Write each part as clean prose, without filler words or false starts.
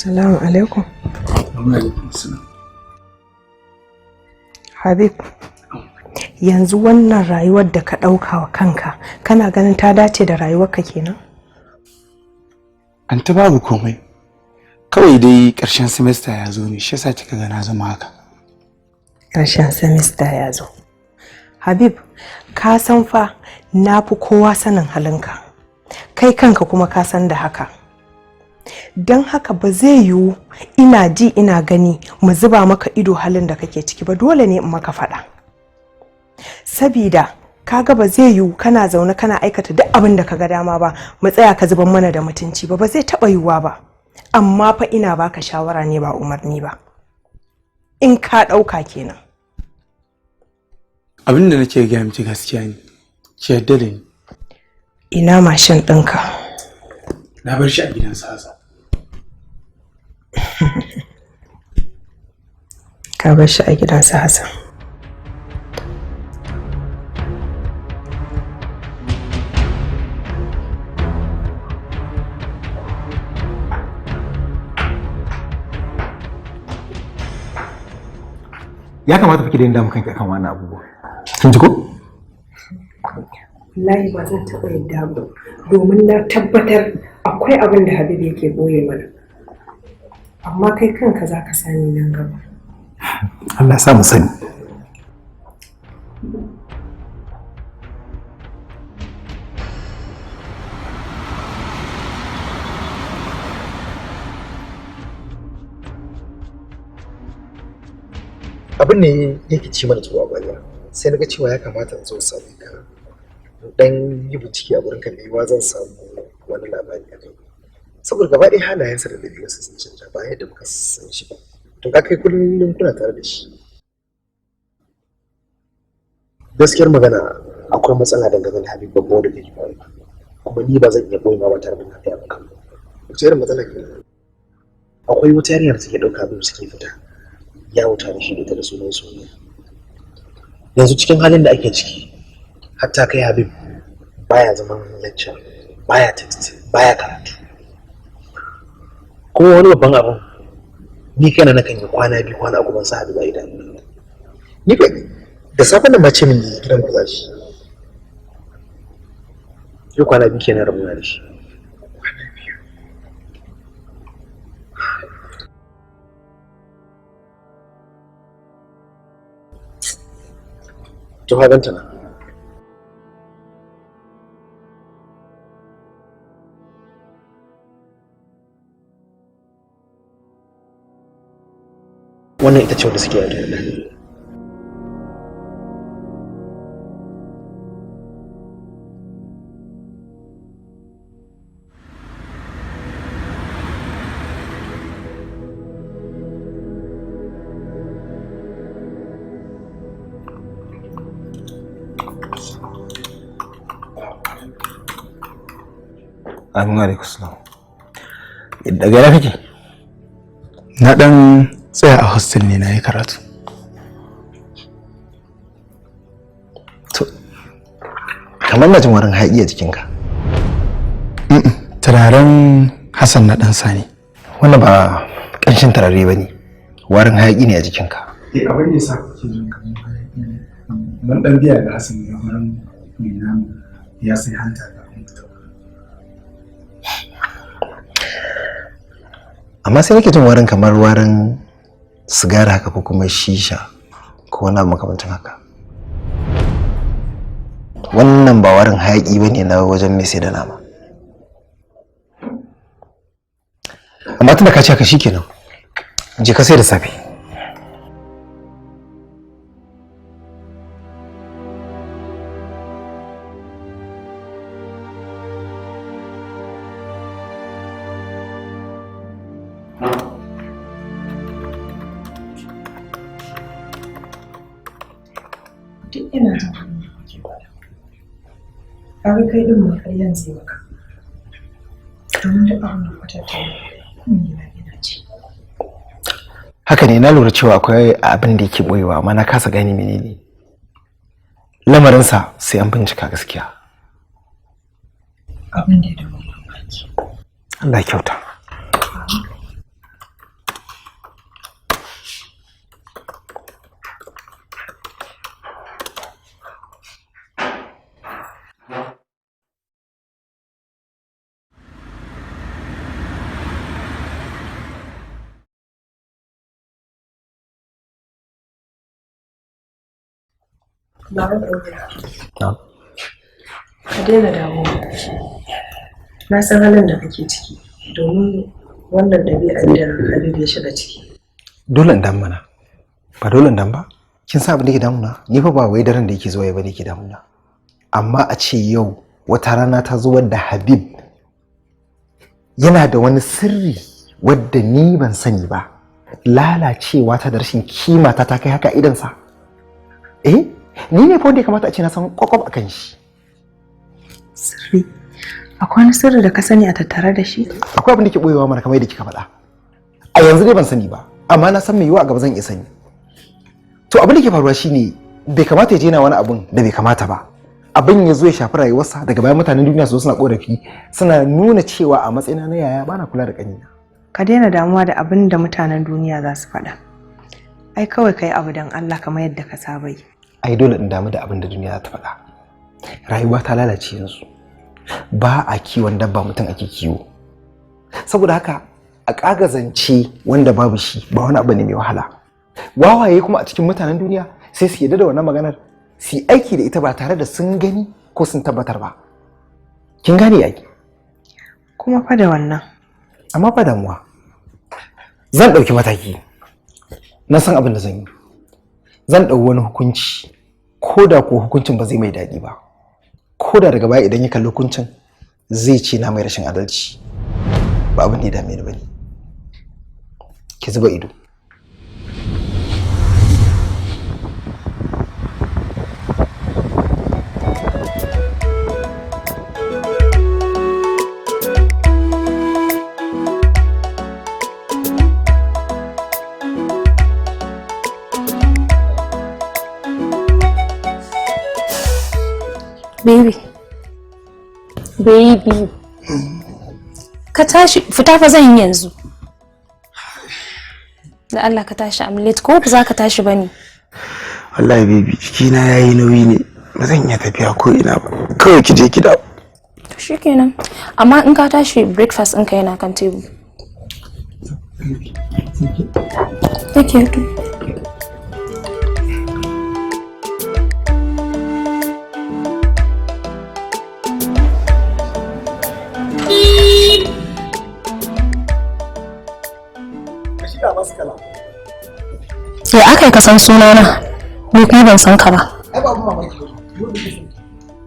Assalamu alaikum. Habib, yanzu wannan rayuwar da ka ɗauka wa kanka, kana ganin ta dace da rayuwarka kenan? An ta babu komai. Kawai dai ƙarshen semester ya zo ne, shi yasa kika ga na zama haka. Ƙarshen semester ya zo. Habib, ka san fa na fi kowa sanin halinka. Kai kanka kuma ka san da haka. Don haka ba zai yiwu ina ji ina gani mu zuba maka ido halin da kake ciki ba, dole ne in maka faɗa. Sabida kaga ba zai yiwu kana zaune kana aikata duk abin da kaga dama ba, mu tsaya ka zuban mana da mutunci ba zai taɓa yiwuwa ba. Amma fa ina baka shawara ne ba umarni ba. In ka ɗauka kenan. Abin da nake gaya miki gaskiya ne. Ki yarda da ni. Ina mashin ɗinka? Na bar shi a gidan Sasa. Ka bar shi a gidan Sasa. Ya kamata fa ki daina damu kanki akan wannan abubuwa. Kin ji ko? Wallahi ba zan taɓa yadda ba, domin na tabbatar akwai abin da Habib yake boye mana. Amma kai kanka za ka sani nan gaba. Allah sa mu sani. Abin ne yake ci mana tuwa baya, sai na ga cewa ya kamata in zo sami ka dan yi bincike a wurin kan yiwuwa zan samu wani labari a kai, saboda gaba ɗaya halayensa da ɗabi'unsa sun canja ba yadda muka san shi ba. To ka kai kullum kuna tare da shi. Gaskiyar magana akwai matsala dangane da Habib babba da ke faru, kuma ni ba zan iya boye ma ba tare da na gaya maka. Wace irin matsala ke? Akwai wata yarinya da take ɗauka abin suke fita yawo tare shi da ita da sunan soyayya. Yanzu cikin halin da ake ciki, hatta kai Habib baya zaman lecture, baya text, baya karatu. Kuma wani babban abin, ni kaina na kan yi kwana biyu kwana uku ban sa Habib a idanu. Ni fa da safen nan ma ce min gidan ku za shi. Yau kwana biyu kenan rabuna da shi. To haganta na. Wannan ita ce wanda suke yi da Amin alaikum salam. Daga ina kake? Na dan tsaya a hostel ne na yi karatu. To, kamar na jin warin haƙi a jikinka. Turaren Hassan na ɗan sani. Wannan ba ƙanshin turare ba ne, warin haƙi ne a jikinka. Abin da ya sa kuke jin kamar hayaƙi ne. Mun ɗan biya da Hassan ne wurin mai namu ya sai hanta da Amma sai nake jin warin kamar warin sigari haka ko kuma shisha ko wani abu makamancin haka. Wannan ba warin hayaƙi ba ne na wajen mai sai da nama. Amma tunda ka ce haka shikenan, je ka sai da safe. Duk ina jin abin da kuke faɗa. Kaga kai din ma ƙaryan zai maka. Domin duk abin da kuka tattauna, ina ci. Haka ne, na lura cewa akwai abin da yake boyewa amma na kasa gane menene. Lamarinsa sai an bincika gaskiya. Abin da ya dawo mamaki. Allah kyauta. Ka daina damuwa. Na san halin da kake ciki domin wannan ɗabi'ar da Habib ya shiga ciki. Dole in damu mana. Ba dole in damu ba? Kin san abin da ke damuna? Ni fa ba wai daren da yake zuwa ya bane ke damuna. Amma a ce yau wata rana ta zo wadda Habib yana da wani sirri wadda ni ban sani ba. Lalacewa ta da rashin kima ta kai haka idansa. Ni ne fa wanda ya kamata a ce na san kwakwab akan shi. Sirri? Akwai wani sirri da ka sani a tattare da shi? Akwai abin da ke boyewa mana kamar yadda kika faɗa. A yanzu dai ban sani ba, amma na san mai yiwuwa a gaba zan iya sani. To abin da ke faruwa shine bai kamata ya je na wani abun da bai kamata ba. Abin ya zo ya shafi rayuwarsa daga bayan mutanen duniya su suna korafi suna nuna cewa a matsayina na yaya bana kula da kanina. Ka daina damuwa da abin da mutanen duniya za su faɗa. Ai kawai kai abu dan Allah kamar yadda ka saba yi. Ai dole in damu da abin da duniya za ta faɗa. Rayuwa ta lalace yanzu. Ba a kiwon dabba, mutum ake kiwo. Saboda haka a kagazance wanda babu shi ba wani abu ne mai wahala. Wawaye kuma a cikin mutanen duniya sai su yarda da wannan maganar su yi aiki da ita ba tare da sun gani ko sun tabbatar ba. Kin gane yaki? Kuma fa da wannan. Amma fa damuwa. Zan ɗauki mataki. Na san abin da zan yi. Zan ɗau wani hukunci ko da ko hukuncin ba zai mai daɗi ba. Ko da daga baya idan ya kalli hukuncin zai ce na mai rashin adalci. Ba abin da ya dame ni bane. Ki zuba ido. Baby. Ka tashi, fita fa zan yi yanzu. Da Allah ka tashi, I'm late, ko ba za ka tashi bane? Wallahi baby, jikina yayi nauyi ne. Ba zan iya tafiya ko ina ba. Kawai ki je ki dawo. To shikenan. Amma in ka tashi breakfast ɗinka yana kan tebur. Take care too. Ya aka yi ka san sunana? Ni kuma ban san ka ba. Ai ba abun mamaki ba. Dole ka san.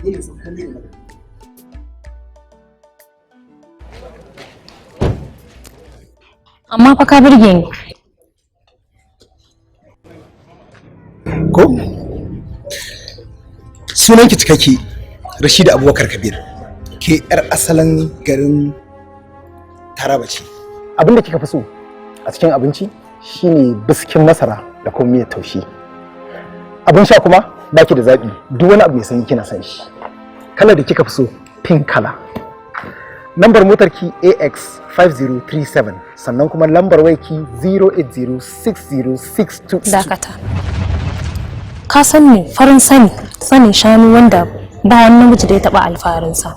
Ni da san kalle ne. Amma fa ka burge ni. Ko? Sunanki cikakke Rashida Abubakar Kabir. Ke yar asalin garin Taraba ce. Abin da kika fi so a cikin abinci shine biskin masara da kuma miyar taushe. Abin sha kuma baki da zabi, duk wani abu mai sanyi kina san shi. Kalar da kika fi so pink color. Lambar motar ki AX5037 sannan kuma lambar wayar ki 0806062. Dakata. Ka san ni farin sanin shanu wanda ba wani namiji da ya taba alfaharinsa.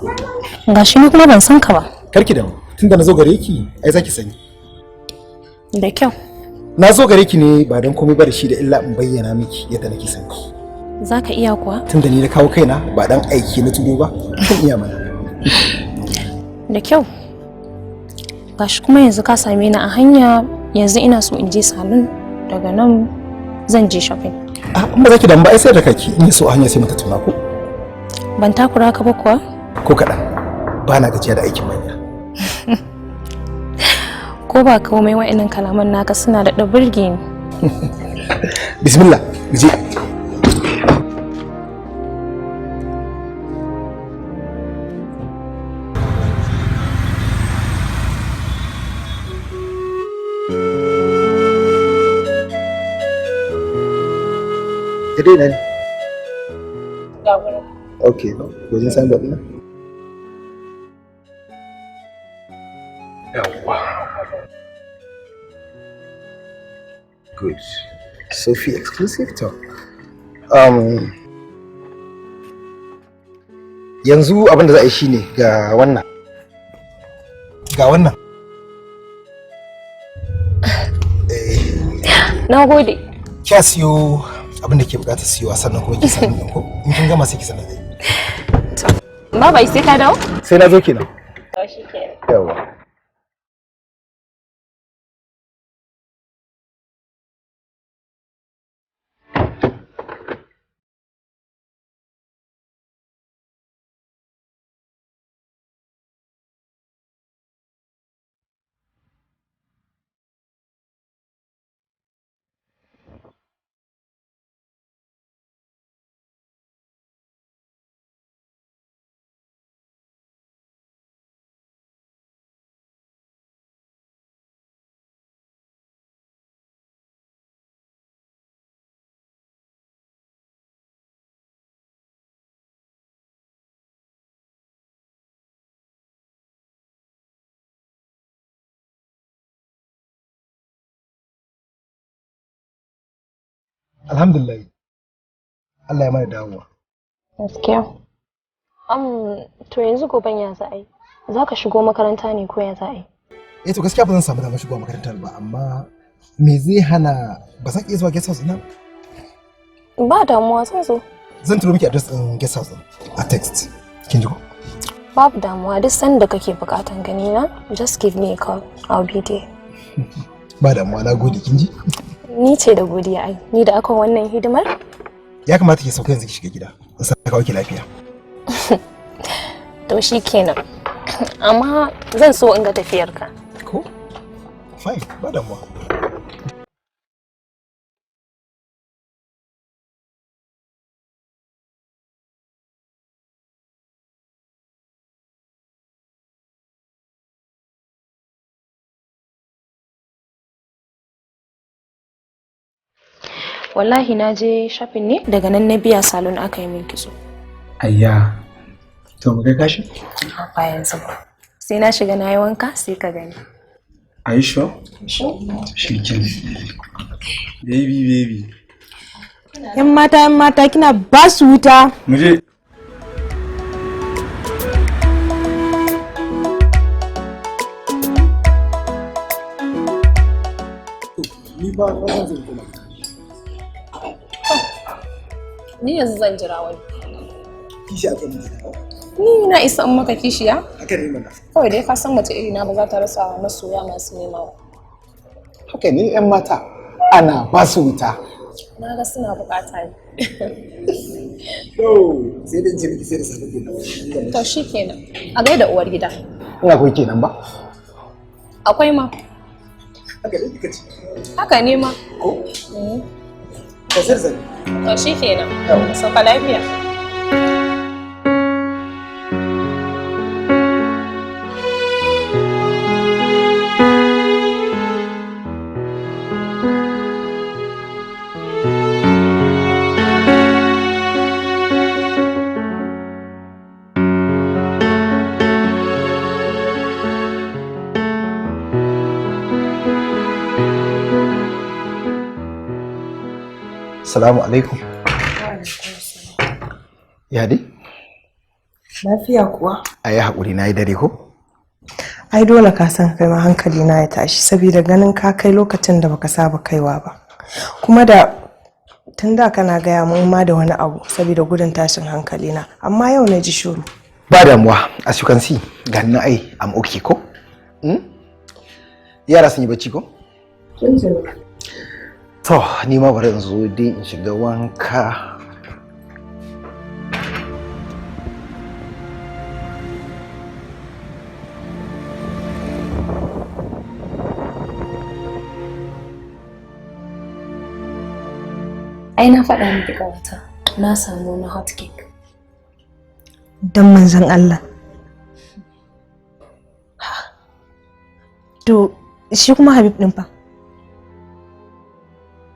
Gashi ni kuma ban san ka ba. Karki da mu, tunda na zo gare ki ai zaki sani. Da kyau. Na zo gare ki ne ba don komai ba da shi da illa in bayyana miki yadda nake son ki. Za ka iya kuwa? Tunda ni na kawo kaina ba dan aiki na tudo ba, kan iya mana. Da kyau. Gashi kuma yanzu ka same ni a hanya, yanzu ina so in je salon, daga nan zan je shopping. Ah, amma zaki dan ba ai sai da kaki in so a hanya sai mu tattauna ko? Ban takura ka ba kuwa? Ko kaɗan. Ba na gajiya da aikin manya. Ko ba komai wa'annan kalaman naka suna da burge ni. Bismillah, mu je. Today then. Okay, wajen san ba ɗin. Yawwa. Good. Sophie exclusive talk. Yanzu abin da za a yi shine ga wannan. Ga wannan. Na gode. Kya siyo abin da ke bukatar siyowa sannan kuma ki sanin ɗin ko in kin gama sai ki sanar da ni. Baba sai ka dawo? Sai na zo kenan. To shi kenan. Yawa. Alhamdulillah. Allah ya mana dawowa. Gaskiya. To yanzu goben ya za a yi? Za ka shigo makaranta ne ko ya za a yi? To gaskiya ba zan samu damar shigowa makarantar ba, amma me zai hana ba zan iya zuwa guest house nan? Ba damuwa zan zo. Zan turo miki address ɗin guest house a text. Kin ji ko? Babu damuwa, duk sanda kake bukatan gani na, just give me a call. I'll be there. Ba damuwa, na gode, kin ji? Ni ce da godiya ai. Ni da aka wannan hidimar? Ya kamata ki sauka yanzu ki shiga gida. In sa kawo ki lafiya. To shikenan. Amma zan so in ga tafiyarka. Ko? Fine, ba damuwa. Wallahi na je shopping ne daga nan na biya salon aka yi min kitso. Ayya. To mu kai kashi? Ba yanzu ba. Sai na shiga na yi wanka sai ka gani. Are you sure? Sure. Shi kenan. Baby. Yan mata kina ba su wuta. Mu je. Ni ba zan zo kuma. Ni yanzu zan jira wani. Kishi a kan Ni na isa in maka kishiya? haka ne mana. Kawai dai ka san mace irina ba za ta rasa masoya masu nema ba. Haka ne yan mata ana ba su wuta. Na ga suna bukata ne. Sai dan je miki sai da safe kenan. To shikenan. A gaida uwar gida. Ina koyi kenan ba? Akwai ma. Haka ne kika ce. Haka ne ma. Ka zarzani. To shikenan. Sauka lafiya. Assalamu alaikum. Ya dai? Lafiya kuwa? Ayi haƙuri na yi dare ko? Ai dole ka san kai ma hankali na ya tashi saboda ganin ka kai lokacin da baka saba kaiwa ba. Kuma da tun da kana gaya mun ma da wani abu saboda gudun tashin hankali na, amma yau na ji shiru. Ba damuwa, as you can see, ga ni ai am okay ko? Yara sun yi bacci ko? To, ni ma bari in zo dai in shiga wanka. Ai na faɗa miki kawata. Na samu na hot cake. Dan manzon Allah. To, shi kuma Habib din fa?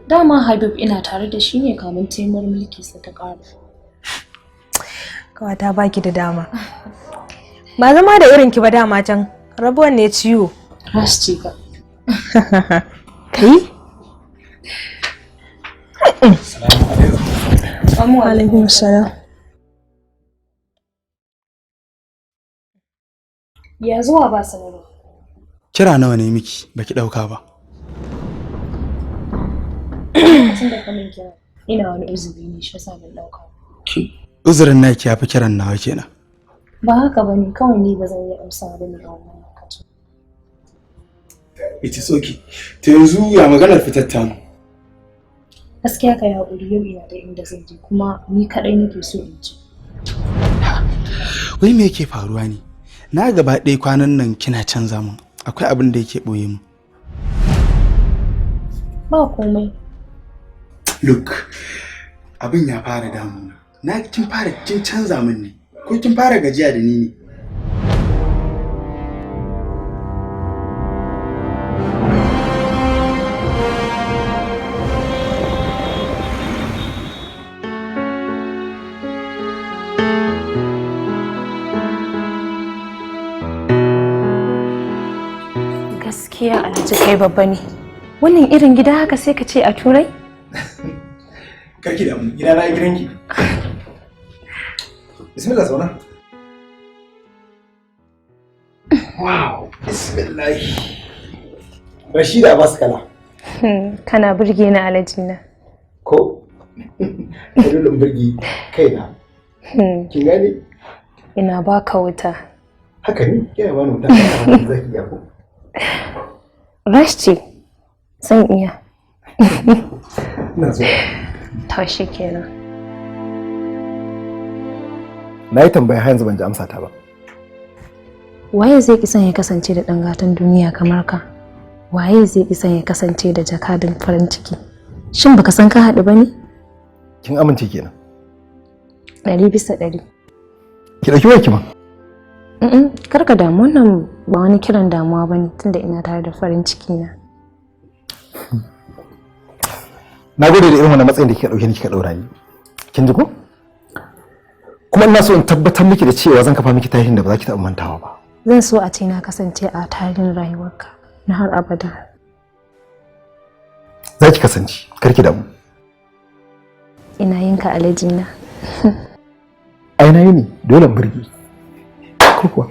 Dama Habib ina tare da shi ne kamun taimar mulki sa ta ƙara. Kawata baki da dama. Ba zama da irin ki ba dama can. Rabuwan ne ciwo. Ras ce ka. Kai? Assalamu alaikum salam. Ya zuwa ba sanarwa. Kira nawa ne miki baki dauka ba? Lokacin da kamin kira. ina wani uzuri ne shi yasa ban dauka. Uzurin naki ya fi kiran nawa kenan. Ba haka bane, kawai ni ba zan yi amsa da ni a wannan lokacin. Ita soki. To yanzu ya maganar fitar ta mu. Gaskiya ka haƙuri yau ina da inda zan je kuma ni kaɗai nake so in ci. Wai me yake faruwa ne? Na gaba ɗaya kwanan nan kina canza mun. Akwai abin da yake ɓoye mu. Ba komai. Look, abin ya fara damuna. Na kin canza min ne. Ko kin fara gajiya da ni ne? Gaskiya Alhaji kai babba ne. Wannan irin gida haka sai ka ce a Turai? Karki da mu, gida na gidanki. Bismillah zauna. Wow, bismillah. Rashida Abbas Kala. Kana burge ni Alhaji na. Ko? Ka dole burge kaina. Kin gane? Ina baka wuta. Haka ne? Kina bani wuta kana zaki ya ko? Rashti, zan iya. Ina so. Tashi kenan. Na yi tambaya har yanzu ban ji amsa ta ba. Waye zai ki son ya kasance da ɗan gatan duniya kamar ka? Waye zai ki son ya kasance da jakadin farin ciki? Shin baka san ka haɗu ba ne? Kin amince kenan? 100%. Ki dauki wayarki ma. Kar ka damu, wannan ba wani kiran damuwa bane tunda ina tare da farin ciki na. Na gode da irin wannan matsayin da kika dauke ni kika daura ni. Kin ji ko? Kuma ina so in tabbatar miki da cewa zan kafa miki tarihin da ba za ki taɓa mantawa ba. Zan so a ce na kasance a tarihin rayuwarka na har abada. Za ki kasance, kar ki damu. Ina yin ka Alhaji na. Ai na yi ne, dole in burge. Ko kuwa?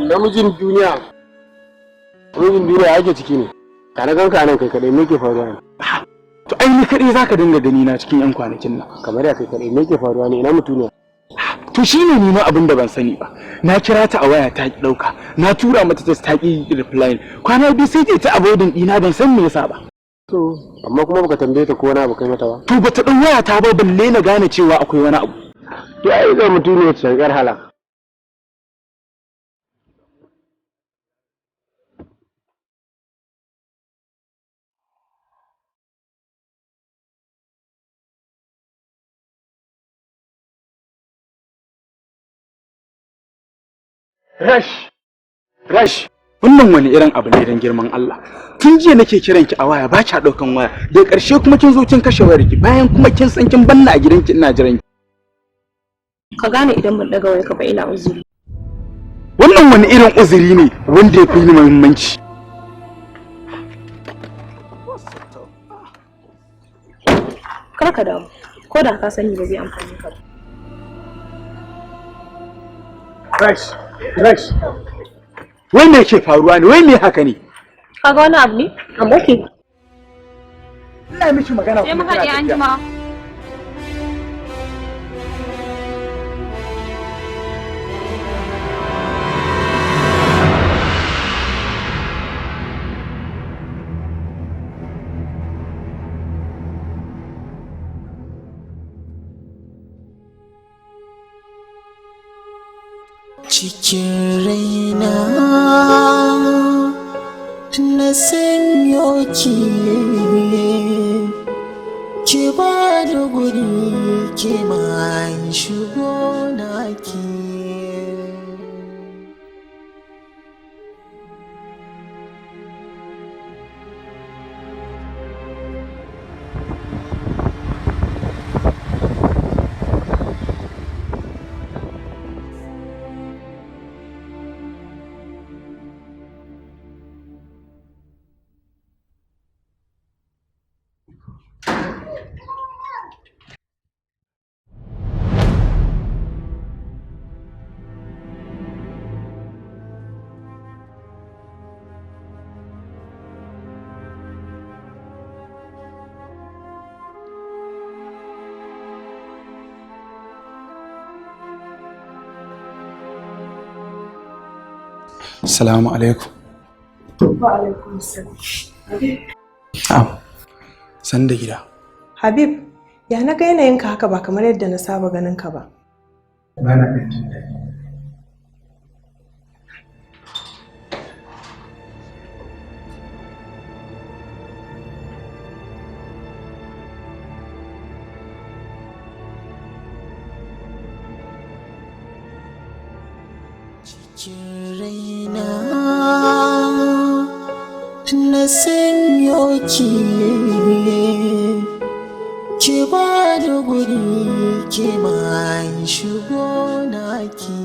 namijin duniya ake ciki ne kana ganka nan kai kadai me ke faruwa ne? To ai ni kadai zaka dinga gani na cikin yan kwanakin nan. Kamar ya kai kadai me ke faruwa ne? Ina mutuniya? To shine ni ma abin da ban sani ba. Na kira ta a waya ta ki dauka. Na tura mata text ta ki reply. Kwana biyu sai ta avoiding dina ban san me yasa ba. To amma kuma baka tambaye ta ko wani abu kai mata ba? To bata dau waya ta ba balle na gane cewa akwai wani abu. To ai ga mutuniya ta shankar hala. Rash, wannan wani irin abu ne don girman Allah. Tun jiya nake kiran ki a waya ba kya daukan waya. Da ƙarshe kuma kin zo kin kashe wayar ki bayan kuma kin san kin banna a gidanki ina jiran ki. Ka gane idan ban daga wayarka ba ina uzuri. Wannan wani irin uzuri ne wanda ya fi ni muhimmanci. Kar ka damu. Ko da ka sani ba zai amfani ka ba. Rash. Wai me yake faruwa ne? Wai me haka ne? Kaga wani abu ne? I'm okay. Ina miki magana kuma mu haɗe anjima. Cikin raina na sanyo ki ba da guri ki ma shigo naki. Assalamu alaikum. Wa alaikum salam. San da gida. Habib, ya na ga yanayinka haka ba kamar yadda na saba ganin ka ba. Ba na ɗin jin daɗi. Cikin raina na sanyo ki ba da guri ki ma shigo naki.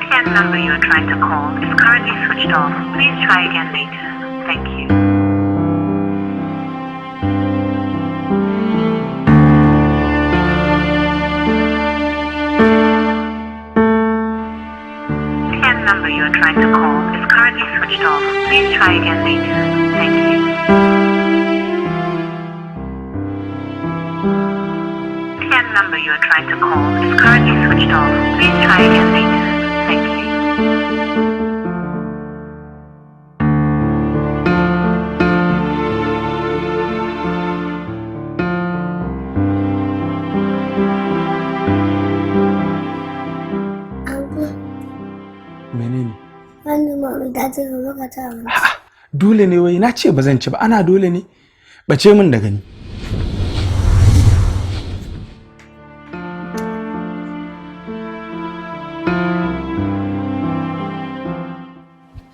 The number you are trying to call is currently switched off. Please try again later. Thank you. Number you are trying to call is currently switched off. Please try again later. Thank you. The number you are trying to call is currently switched off. Please try again later. Thank you. Menene? Wannan mami ta ce ka baka ta abinci. Dole ne wai na ce ba zan ci ba ana dole ne. Bace min da gani.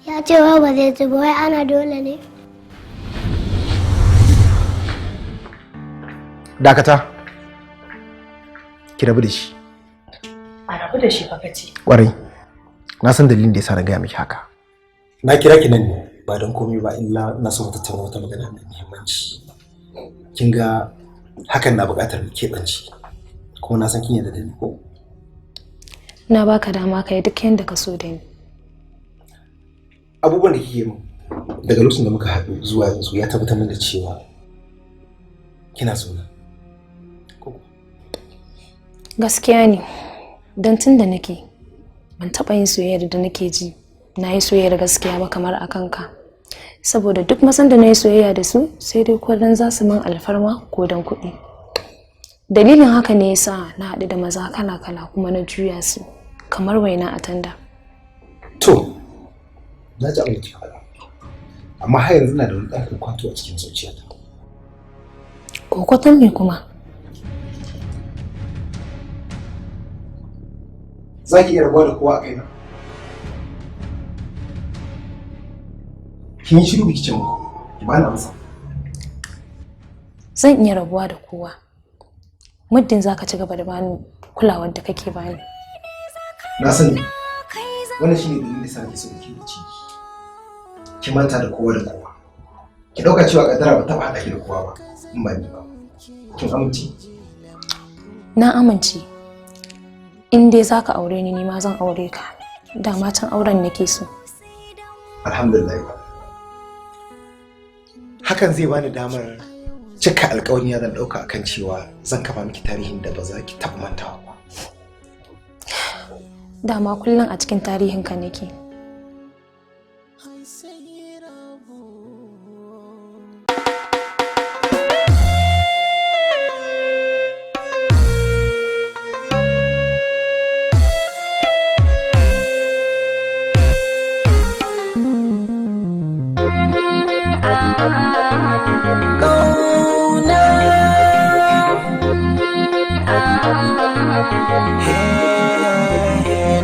Ya ce wa ba zai ci ba wai ana dole ne. Dakata. Ki rabu da shi. A rabu da shi fa kace. Ƙwarai. Na san dalilin da yasa na gaya miki haka. Na kira ki nan ne ba don komai ba illa na so mu tattauna wata magana mai muhimmanci. Kin ga hakan na buƙatar keɓanci. Kuma na san kin yarda da ni ko? Na baka dama kai duk yanda ka so da ni. Abubuwan da kike min daga lokacin da muka haɗu zuwa yanzu ya tabbatar min da cewa kina so na. Gaskiya ne. Don tun da nake ban taɓa yin soyayyar da nake ji na yi soyayyar gaskiya ba kamar a kanka. Saboda duk mazan da na yi soyayya da su sai dai ko dan za su min alfarma ko dan kuɗi. Dalilin haka ne yasa na haɗu da maza kala-kala kuma na juya su kamar waina a tanda. To, na ji abin da kika faɗa. Amma har yanzu na da wani ɗan kwato a cikin zuciyata. Kokoton me kuma? Za ki iya rabuwa da kowa a kaina? Kin yi shiru biki ce muku, ki bani amsa. Zan iya rabuwa da kowa. Muddin za ka ci gaba da bani kulawar da kake bani. Na sani, wannan shi ne dalilin da sa nake so ki wuce. Ki manta da kowa da kowa. Ki ɗauka cewa ƙaddara ba taɓa haɗa ki da kowa ba, in ba ni ba. Kin amince? Na amince. In dai za ka aure ni ma zan aure ka. Dama can auren nake so. Alhamdulillah. Hakan zai bani damar cika alƙawarin ya zan ɗauka akan cewa zan kafa miki tarihin da ba za ki taɓa mantawa ba. Dama kullum a cikin tarihinka nake.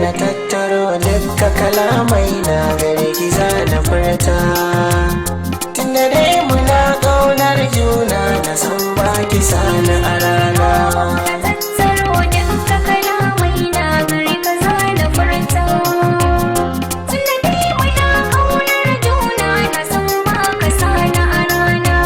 Na tattaro duka kalamai na gare ki za na furta. Tunda dai muna ƙaunar juna na san baki sani a rana. Na tattaro duka kalamai na gare ka za na furta. Tunda dai muna ƙaunar juna na san baka sani a rana.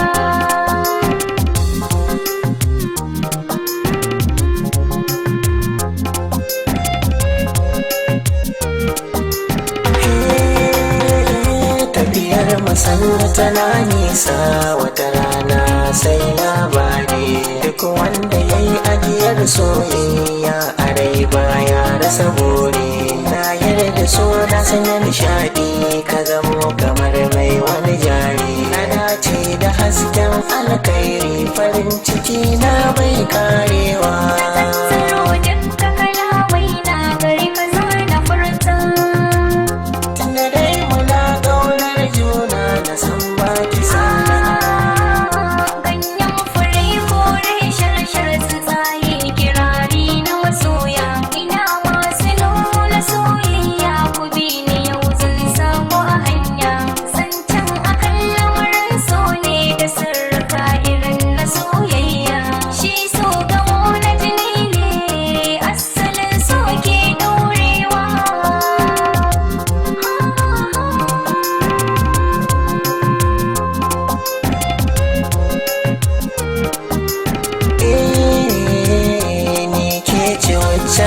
Sannu tana nisa wata rana sai labari. Duk wanda ya yi ajiyar soyayya a rai baya rasa buri. Na yarda so na sanya nishaɗi ka zamo kamar mai wani jari. Na dace da hasken alkhairi farin ciki na bai karewa.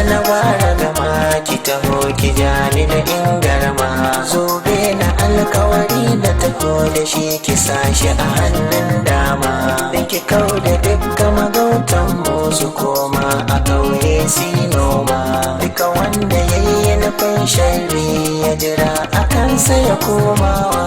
na bara gama ki taho ki jani da ingarma zobe na alkawari da taho da shi ki sashi a hannun dama da ki kau da dukkan magautan mu su koma a ƙauye si noma duka wanda ya yi nufin sharri ya jira a kansa ya komawa.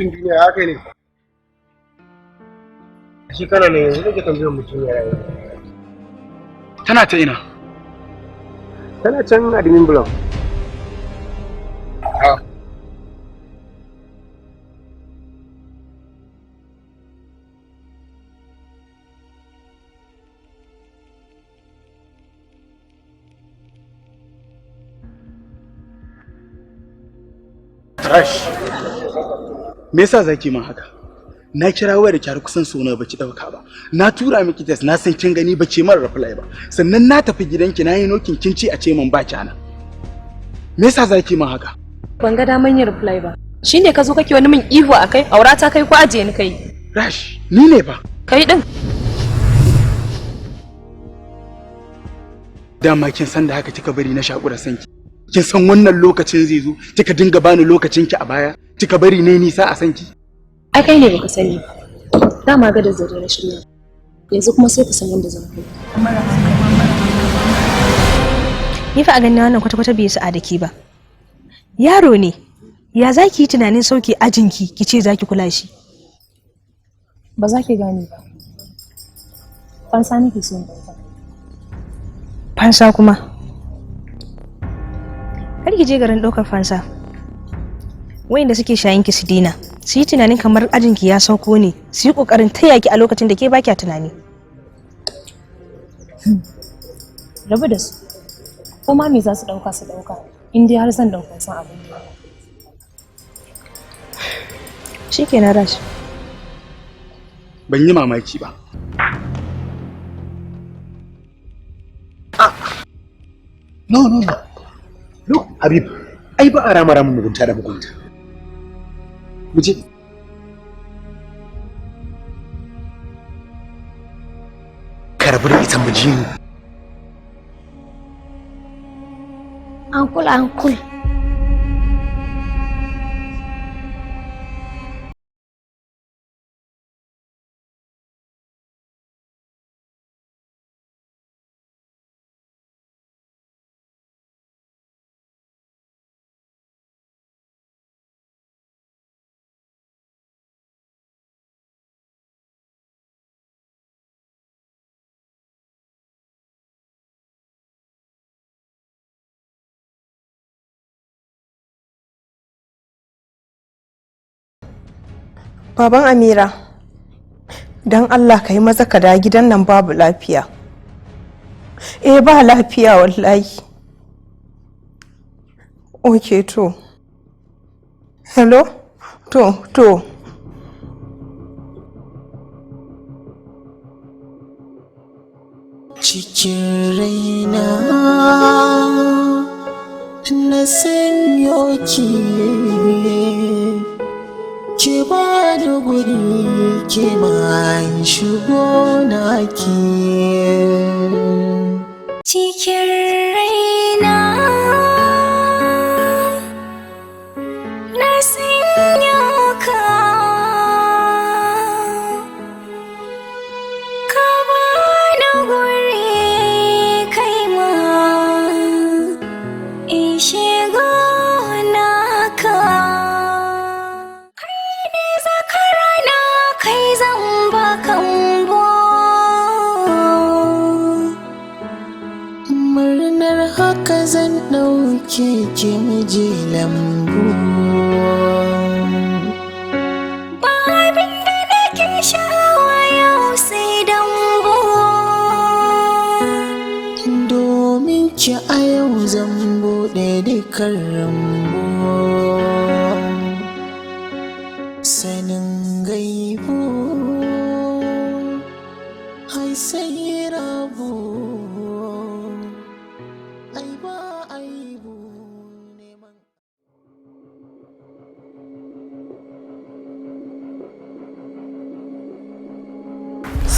jin duniya haka ne. Shi kana ne yanzu kake tambayar mutum ya rayu. Tana ta ina? Tana can admin block. Rash, me yasa zaki min haka? Na kira wayar ki har kusan sau nawa baki dauka ba. Na tura miki test na san kin gani bace min reply ba. Sannan na tafi gidanki na yi nokin kin ci a ce min ba kyana. Me yasa zaki min haka? Ban ga daman yin reply ba. Shine ka zo kake wani min ihu akai, aura ta kai ko aje ni kai? Rash, ni ne fa. Kai din. Dama kin san da haka kika bari na shakura sanki. Kin san wannan lokacin zai zo, kika dinga bani lokacin ki a baya, kika bari ne nisa a sanki. Ai kai ne baka sani. Dama ga da zare na shirya. Yanzu kuma sai ka san yanda zan kai. Ni fa a ganin wannan kwata-kwata bai sa da ki ba. Yaro ne. Ya zaki yi tunanin sauke ajinki ki ce zaki kula shi? Ba za ki gane ba. Fansa nake so in ɗauka. Fansa kuma? Kar ki je garin ɗaukar fansa. Wayanda suke shayin ki su dina, su yi tunanin kamar ajinki ya sauko ne, su yi ƙoƙarin taya ki a lokacin da ke ba kya tunani. Rabu da su. Ko ma me za su ɗauka su ɗauka, in dai har zan ɗauka san abin da. Shikenan Rash. Ban yi mamaki ba. No. Look, Habib, ai ba a rama mugunta da mugunta. Mu je. Ka rabu da ita mu ji. Uncle. Baban Amira, don Allah ka yi maza ka da gidan nan babu lafiya. Ba lafiya wallahi. Ok to. Hello? To. Cikin raina na sanyo ki ba da guri ki ma shigo naki. Cikin raina na sanyo ka ba da guri kai ma in shigo naka. Zan ɗauke ki muje lambu. Ba abin da nake sha'awa yau sai dambu. Domin ki a yau zan buɗe dukkan rambu. Sanin gaibu hai sai rabu.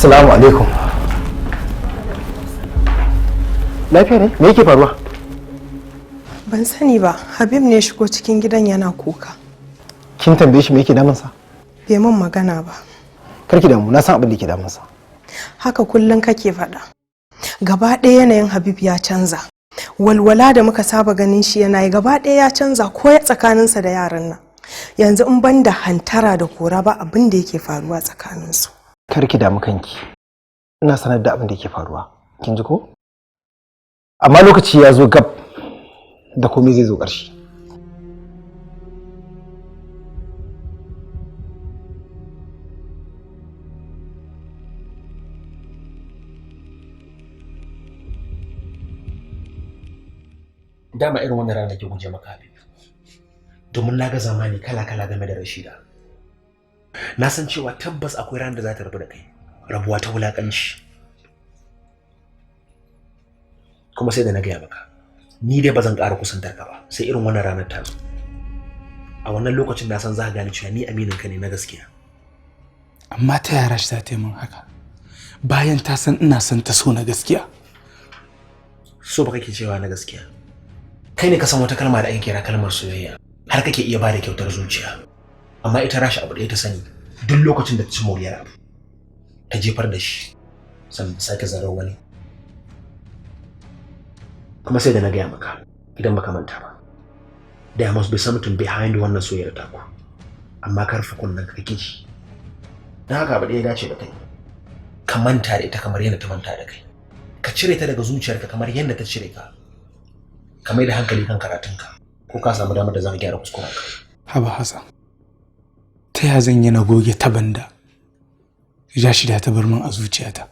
Assalamu alaikum. Lafiya ne? Me yake faruwa? Ban sani ba, Habib ne shigo cikin gidan yana kuka. Kin tambaye shi me yake damunsa? Bai min magana ba. Karki damu, na san abin da yake damunsa. Haka kullum kake faɗa. Gaba ɗaya yanayin Habib ya canza. Walwala da muka saba ganin shi yana yi gaba ɗaya ya canza ko ya tsakaninsa da yaran nan. yanzu in ban da hantara da kora ba abin da yake faruwa tsakaninsu. Kar ki damu kanki, ina sanar da abin da yake faruwa, kin ji ko? Amma lokaci ya zo gab da komai zai zo ƙarshe. Dama irin wannan ranar ke guje maka Habib. Domin na ga zamani kala-kala game da Rashida. Na san cewa tabbas akwai ranar da za ta rabu da kai, rabuwa ta wulaƙanci. Kuma sai da na gaya maka, ni dai ba zan ƙara kusantar ka ba, sai irin wannan ranar ta zo. A wannan lokacin na san za ka gane cewa ni aminin ka ne na gaskiya. Amma ta yaya Rashida ta yi min haka? Bayan ta san ina son ta so na gaskiya. So ba kake cewa na gaskiya. Kai ne ka san wata kalma da ake kira kalmar soyayya, har kake iya bada kyautar zuciya. Amma ita Rashi abu ɗaya ta sani, duk lokacin da ta ci moriyar abu, ta jefar da shi, sannan ta sake zarar wani. Kuma sai da na gaya maka, idan baka manta ba, there must be something behind wannan soyayyar taku. Amma karfa kunnen ka kake ji. Dan haka abu ɗaya ya dace da kai. Ka manta da ita kamar yadda ta manta da kai. Ka cire ta daga zuciyarka kamar yadda ta cire ka. Ka mai da hankali kan karatunka, ko ka samu damar da za ka gyara kuskurenka. Haba Hassan, ta ya zan yi na goge taban da Rashida ta bar min a zuciyata?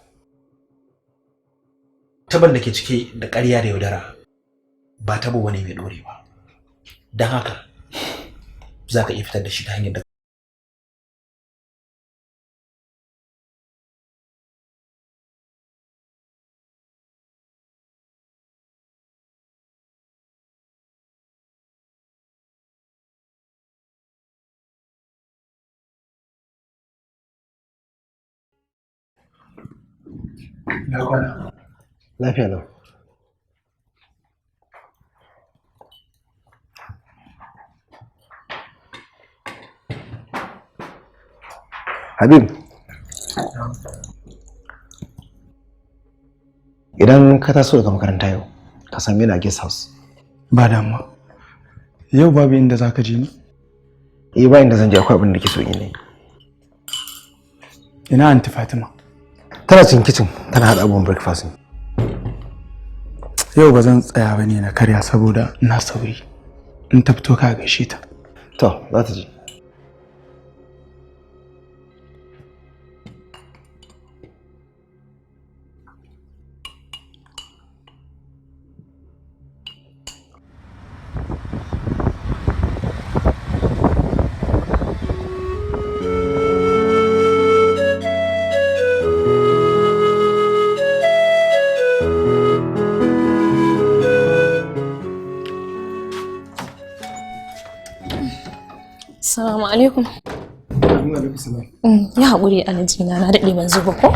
Taban da ke cike da ƙarya da yaudara ba tabo wani mai ɗorewa. Don haka za ka iya fitar da shi ta hanyar da Lafiya lau. Habib, idan ka taso daga makaranta yau, ka same ni a guest house. Ba damuwa. Yau babu inda za ka je ni? Ba inda zan je, akwai abin da ke so yi ne. Ina Aunty Fatima? Tana cikin kitchen, tana haɗa abubuwan breakfast. Yau ba zan tsaya ba ne na karya saboda na sauri. In ta fito ka gaishe ta. To, za ta je. Assalamu alaikum. Ya haƙuri alajina, na daɗe ban zuba ko?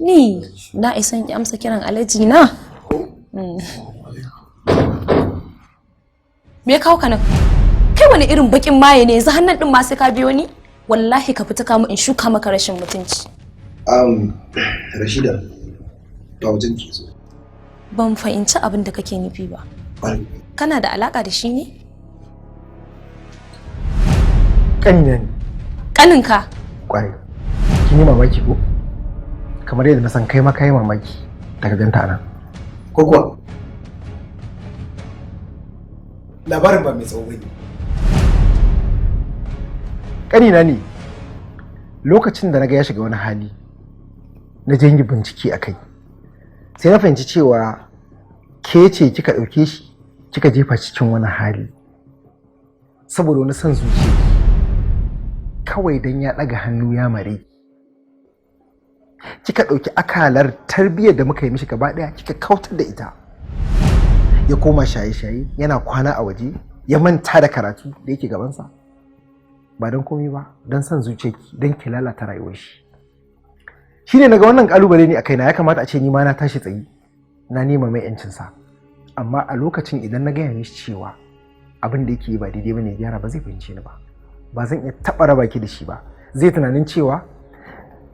Ni na isan ki amsa kiran alajina. Me ya kawo ka nan? Kai wani irin bakin maye ne yanzu hannun din ma sai ka biyo ni? Wallahi ka fita kamu in shuka maka rashin mutunci. Rashida, ba wajen ke zo. Ban fahimci abin da kake nufi ba. Kana da alaka da shi ne? Ƙanina ne. Ƙaninka? Ƙwarai. Kin yi mamaki ko? Kamar yadda na san kai ma kai mamaki daga ganta nan. Ko kuwa? Labarin ba mai tsawo bane. Ƙanina ne. Lokacin da na ga ya shiga wani hali, na je yi bincike a kai. Sai na fahimci cewa ke ce kika ɗauke shi kika jefa cikin wani hali. Saboda wani son zuciya. Kawai don ya ɗaga hannu ya mare. Kika ɗauki akalar tarbiyyar da muka yi mishi gaba ɗaya kika kautar da ita. Ya koma shaye-shaye, yana kwana a waje, ya manta da karatu da yake gabansa. Ba don komai ba, don son zuciyarki, don ki lalata rayuwar shi. Shine naga wannan kalubale ne a kaina, ya kamata a ce ni ma na tashi tsayi, na nema mai yancinsa. Amma a lokacin idan na gaya mishi cewa abin da yake yi ba daidai bane, gyara ba zai fahimce ni ba. Ba zan iya taɓa raba ki da shi ba. Zai tunanin cewa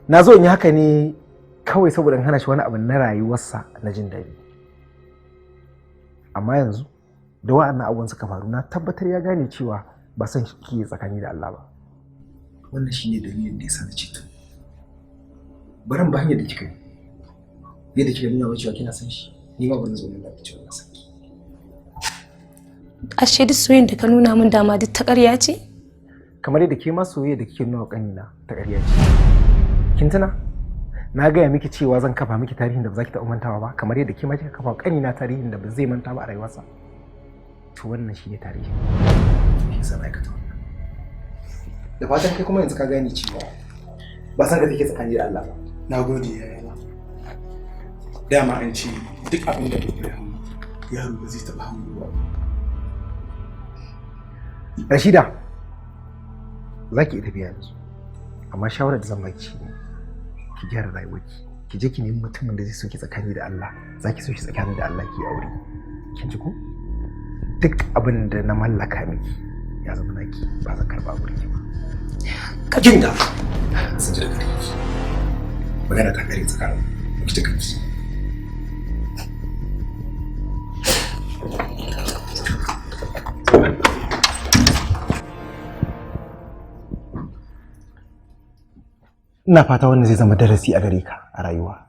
na zo in yi haka ne kawai saboda in hana shi wani abu na rayuwarsa na jin daɗi. Amma yanzu da wa'annan abubuwan suka faru na tabbatar ya gane cewa ba san shi ke tsakani da Allah ba. Wannan shine dalilin da yasa na ce to baran ba hanyar da kika yi yadda kika nuna wa cewa kina san shi ni ma ban zo ne da cewa na san ki. Ashe duk soyayyen da ka nuna min dama duk ta ƙarya ce? Kamar yadda ke ma soyayya da kike nuna wa ƙanina ta ƙarya ce. Kin tuna? Na gaya miki cewa zan kafa miki tarihin da ba za ki taɓa mantawa ba, kamar yadda ke ma kika kafa wa ƙanina tarihin da ba zai manta ba a rayuwarsa. To wannan shi ne tarihi. Shi yasa na aikata wannan. Da fatan kai kuma yanzu ka gane cewa ba san ka take tsakani da Allah ba. Na gode yayana. Dama an ce duk abin da bai hannu yaro ba zai taɓa hannu ba. Rashida, za ki iya tafiya yanzu, amma shawarar da zan baki ne ki gyara rayuwarki, ki je ki nemi mutumin da zai so ki tsakani da Allah, za ki so shi tsakani da Allah ki aure. Kin ji ko? Duk abin da na mallaka miki ya zama naki, ba zan karɓa gurin ki ba. Ka jinga sun ji daga kanki. Magana ta kare tsakanin ki ta kanki. Ina fata wannan zai zama darasi a gare ka a rayuwa.